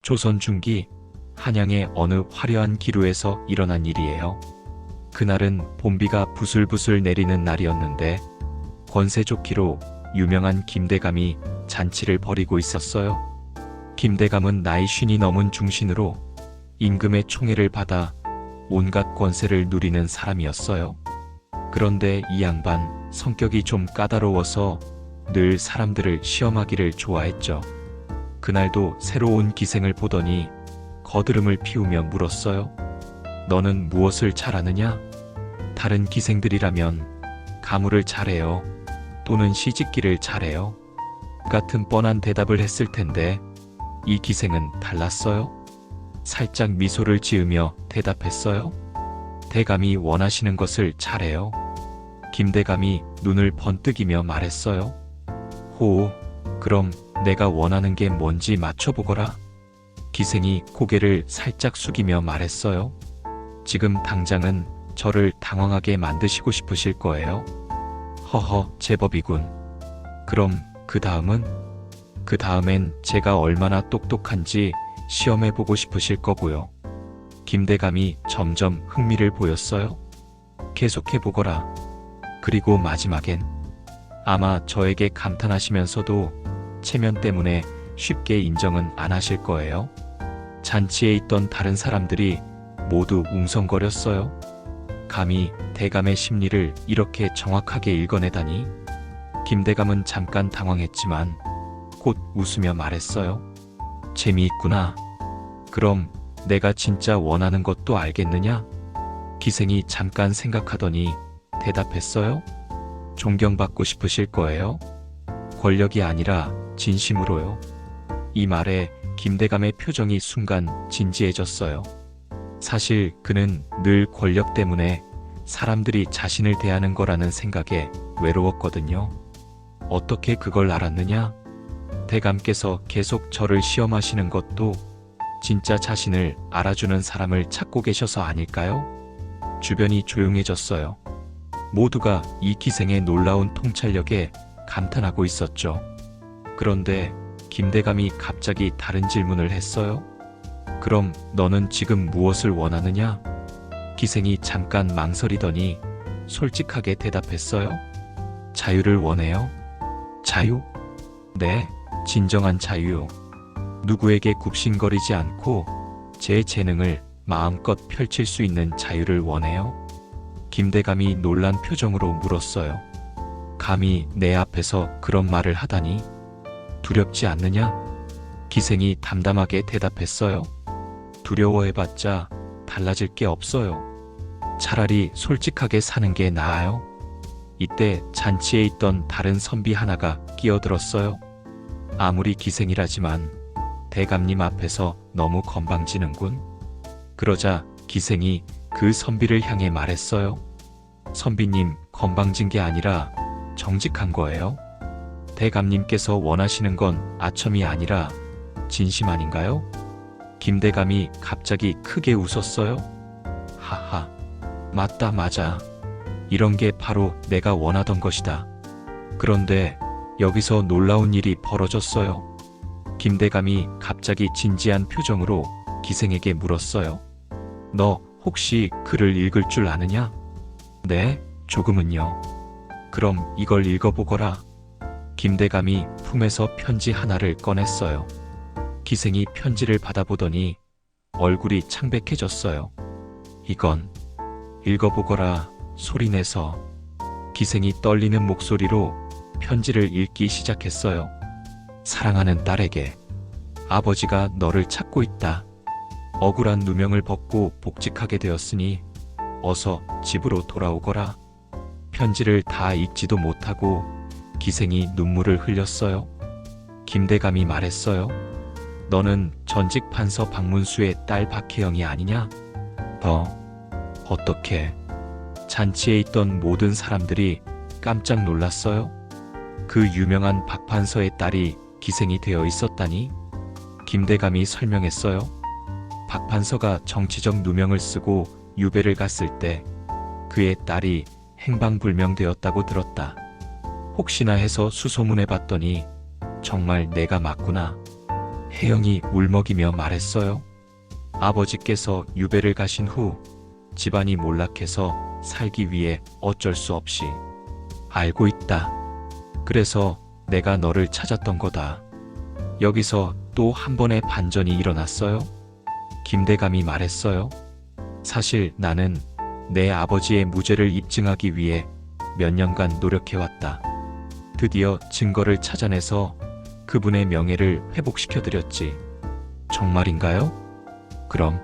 조선 중기 한양의 어느 화려한 기루에서 일어난 일이에요. 그날은 봄비가 부슬부슬 내리는 날이었는데 권세좋기로 유명한 김대감이 잔치를 벌이고 있었어요. 김대감은 나이 50이 넘은 중신으로 임금의 총애를 받아 온갖 권세를 누리는 사람이었어요. 그런데 이 양반 성격이 좀 까다로워서 늘 사람들을 시험하기를 좋아했죠. 그날도 새로운 기생을 보더니 거드름을 피우며 물었어요. 너는 무엇을 잘하느냐? 다른 기생들이라면 가무를 잘해요. 또는 시집기를 잘해요. 같은 뻔한 대답을 했을 텐데 이 기생은 달랐어요. 살짝 미소를 지으며 대답했어요. 대감이 원하시는 것을 잘해요. 김대감이 눈을 번뜩이며 말했어요. 호, 그럼 내가 원하는 게 뭔지 맞춰보거라. 기생이 고개를 살짝 숙이며 말했어요. 지금 당장은 저를 당황하게 만드시고 싶으실 거예요. 허허, 제법이군. 그럼 그 다음은? 그 다음엔 제가 얼마나 똑똑한지 시험해보고 싶으실 거고요. 김대감이 점점 흥미를 보였어요. 계속해보거라. 그리고 마지막엔 아마 저에게 감탄하시면서도 체면 때문에 쉽게 인정은 안 하실 거예요. 잔치에 있던 다른 사람들이 모두 웅성거렸어요. 감히 대감의 심리를 이렇게 정확하게 읽어내다니. 김대감은 잠깐 당황했지만 곧 웃으며 말했어요. 재미있구나. 그럼 내가 진짜 원하는 것도 알겠느냐? 기생이 잠깐 생각하더니 대답했어요. 존경받고 싶으실 거예요? 권력이 아니라 진심으로요. 이 말에 김대감의 표정이 순간 진지해졌어요. 사실 그는 늘 권력 때문에 사람들이 자신을 대하는 거라는 생각에 외로웠거든요. 어떻게 그걸 알았느냐? 대감께서 계속 저를 시험하시는 것도 진짜 자신을 알아주는 사람을 찾고 계셔서 아닐까요? 주변이 조용해졌어요. 모두가 이 기생의 놀라운 통찰력에 감탄하고 있었죠. 그런데 김대감이 갑자기 다른 질문을 했어요. 그럼 너는 지금 무엇을 원하느냐? 기생이 잠깐 망설이더니 솔직하게 대답했어요. 자유를 원해요. 자유? 네, 진정한 자유요. 누구에게 굽신거리지 않고 제 재능을 마음껏 펼칠 수 있는 자유를 원해요. 김대감이 놀란 표정으로 물었어요. 감히 내 앞에서 그런 말을 하다니? 두렵지 않느냐? 기생이 담담하게 대답했어요. 두려워해봤자 달라질 게 없어요. 차라리 솔직하게 사는 게 나아요. 이때 잔치에 있던 다른 선비 하나가 끼어들었어요. 아무리 기생이라지만 대감님 앞에서 너무 건방지는군. 그러자 기생이 그 선비를 향해 말했어요. 선비님, 건방진 게 아니라 정직한 거예요. 대감님께서 원하시는 건 아첨이 아니라 진심 아닌가요? 김대감이 갑자기 크게 웃었어요. 하하, 맞다 맞아. 이런 게 바로 내가 원하던 것이다. 그런데 여기서 놀라운 일이 벌어졌어요. 김대감이 갑자기 진지한 표정으로 기생에게 물었어요. 너 혹시 글을 읽을 줄 아느냐? 네, 조금은요. 그럼 이걸 읽어보거라. 김대감이 품에서 편지 하나를 꺼냈어요. 기생이 편지를 받아보더니 얼굴이 창백해졌어요. 이건 읽어보거라 소리내서. 기생이 떨리는 목소리로 편지를 읽기 시작했어요. 사랑하는 딸에게, 아버지가 너를 찾고 있다. 억울한 누명을 벗고 복직하게 되었으니 어서 집으로 돌아오거라. 편지를 다 읽지도 못하고 기생이 눈물을 흘렸어요. 김대감이 말했어요. 너는 전직 판서 박문수의 딸 박혜영이 아니냐? 어떻게? 잔치에 있던 모든 사람들이 깜짝 놀랐어요. 그 유명한 박 판서의 딸이 기생이 되어 있었다니? 김대감이 설명했어요. 박 판서가 정치적 누명을 쓰고 유배를 갔을 때 그의 딸이 행방불명되었다고 들었다. 혹시나 해서 수소문해 봤더니 정말 내가 맞구나. 혜영이 울먹이며 말했어요. 아버지께서 유배를 가신 후 집안이 몰락해서 살기 위해 어쩔 수 없이. 알고 있다. 그래서 내가 너를 찾았던 거다. 여기서 또 한 번의 반전이 일어났어요. 김대감이 말했어요. 사실 나는 내 아버지의 무죄를 입증하기 위해 몇 년간 노력해왔다. 드디어 증거를 찾아내서 그분의 명예를 회복시켜드렸지. 정말인가요? 그럼.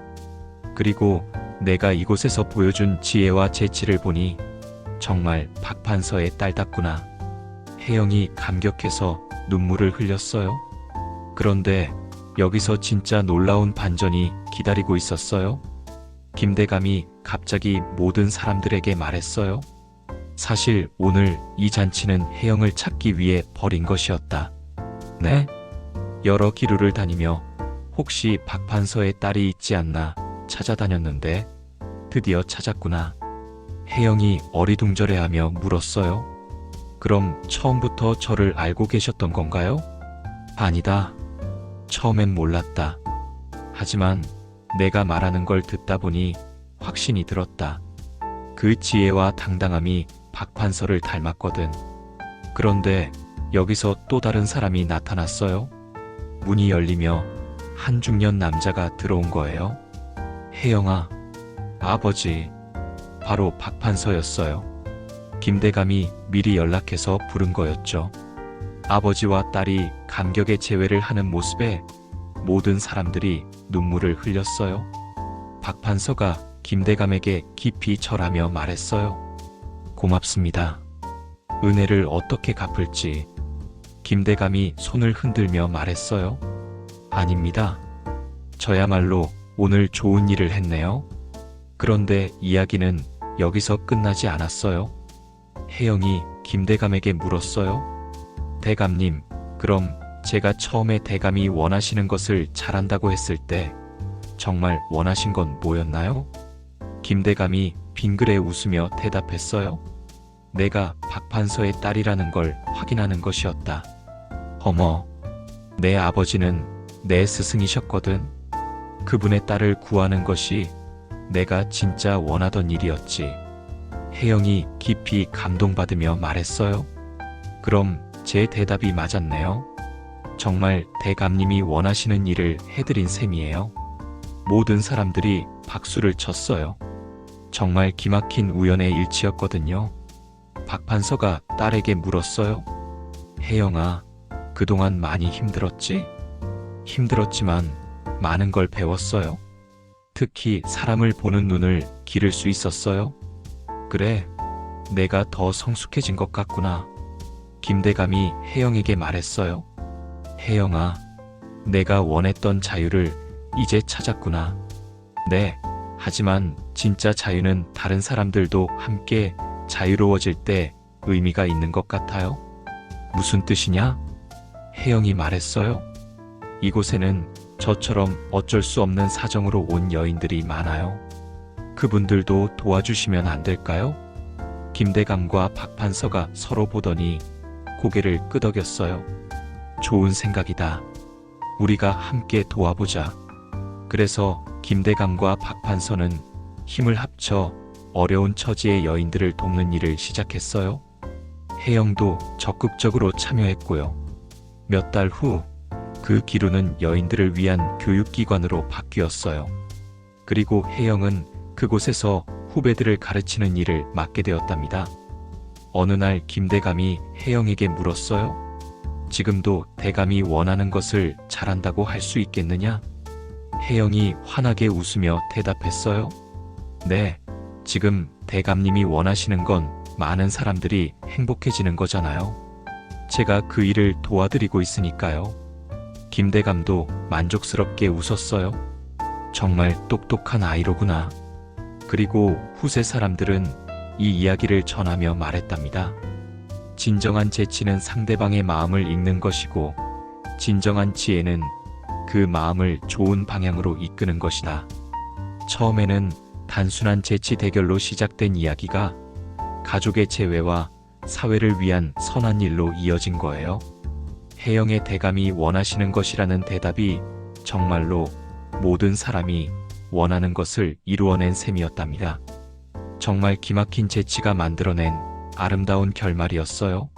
그리고 내가 이곳에서 보여준 지혜와 재치를 보니 정말 박판서의 딸답구나. 혜영이 감격해서 눈물을 흘렸어요. 그런데 여기서 진짜 놀라운 반전이 기다리고 있었어요. 김대감이 갑자기 모든 사람들에게 말했어요. 사실 오늘 이 잔치는 혜영을 찾기 위해 벌인 것이었다. 네? 여러 기루를 다니며 혹시 박판서의 딸이 있지 않나 찾아다녔는데 드디어 찾았구나. 혜영이 어리둥절해하며 물었어요. 그럼 처음부터 저를 알고 계셨던 건가요? 아니다. 처음엔 몰랐다. 하지만 내가 말하는 걸 듣다 보니 확신이 들었다. 그 지혜와 당당함이 박판서를 닮았거든. 그런데 여기서 또 다른 사람이 나타났어요. 문이 열리며 한 중년 남자가 들어온 거예요. 혜영아, 아버지, 바로 박판서였어요. 김대감이 미리 연락해서 부른 거였죠. 아버지와 딸이 감격의 재회를 하는 모습에 모든 사람들이 눈물을 흘렸어요. 박판서가 김대감에게 깊이 절하며 말했어요. 고맙습니다. 은혜를 어떻게 갚을지. 김대감이 손을 흔들며 말했어요. 아닙니다. 저야말로 오늘 좋은 일을 했네요. 그런데 이야기는 여기서 끝나지 않았어요. 혜영이 김대감에게 물었어요. 대감님, 그럼 제가 처음에 대감이 원하시는 것을 잘한다고 했을 때 정말 원하신 건 뭐였나요? 김대감이 빙그레 웃으며 대답했어요. 내가 박판서의 딸이라는 걸 확인하는 것이었다. 어머, 내 아버지는 내 스승이셨거든. 그분의 딸을 구하는 것이 내가 진짜 원하던 일이었지. 혜영이 깊이 감동받으며 말했어요. 그럼 제 대답이 맞았네요. 정말 대감님이 원하시는 일을 해드린 셈이에요. 모든 사람들이 박수를 쳤어요. 정말 기막힌 우연의 일치였거든요. 박판서가 딸에게 물었어요. 혜영아, 그동안 많이 힘들었지? 힘들었지만 많은 걸 배웠어요. 특히 사람을 보는 눈을 기를 수 있었어요. 그래, 내가 더 성숙해진 것 같구나. 김대감이 혜영에게 말했어요. 혜영아, 내가 원했던 자유를 이제 찾았구나. 네, 하지만 진짜 자유는 다른 사람들도 함께 자유로워질 때 의미가 있는 것 같아요. 무슨 뜻이냐? 혜영이 말했어요. 이곳에는 저처럼 어쩔 수 없는 사정으로 온 여인들이 많아요. 그분들도 도와주시면 안 될까요? 김대감과 박판서가 서로 보더니 고개를 끄덕였어요. 좋은 생각이다. 우리가 함께 도와보자. 그래서 김대감과 박판서는 힘을 합쳐 어려운 처지의 여인들을 돕는 일을 시작했어요. 혜영도 적극적으로 참여했고요. 몇 달 후 그 기루는 여인들을 위한 교육기관으로 바뀌었어요. 그리고 혜영은 그곳에서 후배들을 가르치는 일을 맡게 되었답니다. 어느 날 김대감이 혜영에게 물었어요. 지금도 대감이 원하는 것을 잘한다고 할 수 있겠느냐? 혜영이 환하게 웃으며 대답했어요. 네, 지금 대감님이 원하시는 건 많은 사람들이 행복해지는 거잖아요. 제가 그 일을 도와드리고 있으니까요. 김대감도 만족스럽게 웃었어요. 정말 똑똑한 아이로구나. 그리고 후세 사람들은 이 이야기를 전하며 말했답니다. 진정한 재치는 상대방의 마음을 읽는 것이고 진정한 지혜는 그 마음을 좋은 방향으로 이끄는 것이다. 처음에는 단순한 재치 대결로 시작된 이야기가 가족의 재회와 사회를 위한 선한 일로 이어진 거예요. 혜영의 대감이 원하시는 것이라는 대답이 정말로 모든 사람이 원하는 것을 이루어낸 셈이었답니다. 정말 기막힌 재치가 만들어낸 아름다운 결말이었어요.